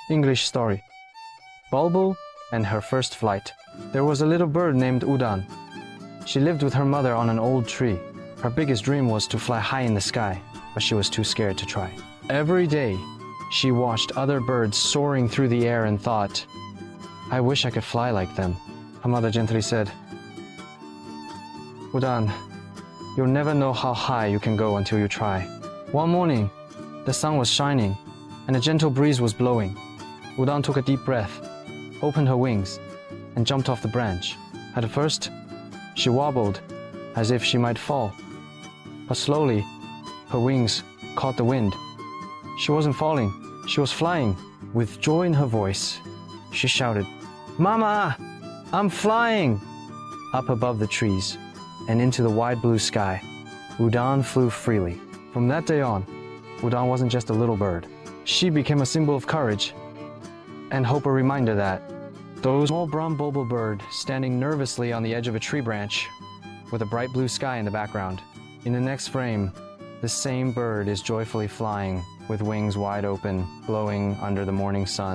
English story. Bulbul and her first flight. There was a little bird named Udan. She lived with her mother on an old tree. Her biggest dream was to fly high in the sky, but she was too scared to try. Every day, she watched other birds soaring through the air and thought, "I wish I could fly like them." Her mother gently said, "Udan, you'll never know how high you can go until you try." One morning, the sun was shining and a gentle breeze was blowing. Udan took a deep breath, opened her wings, and jumped off the branch. At first, she wobbled as if she might fall, but slowly, her wings caught the wind. She wasn't falling, she was flying. With joy in her voice, she shouted, "Mama, I'm flying!" Up above the trees and into the wide blue sky, Udan flew freely. From that day on, Udan wasn't just a little bird. She became a symbol of courage and hope, a reminder that those small brown bulbul bird standing nervously on the edge of a tree branch with a bright blue sky in the background. In the next frame, the same bird is joyfully flying with wings wide open, glowing under the morning sun.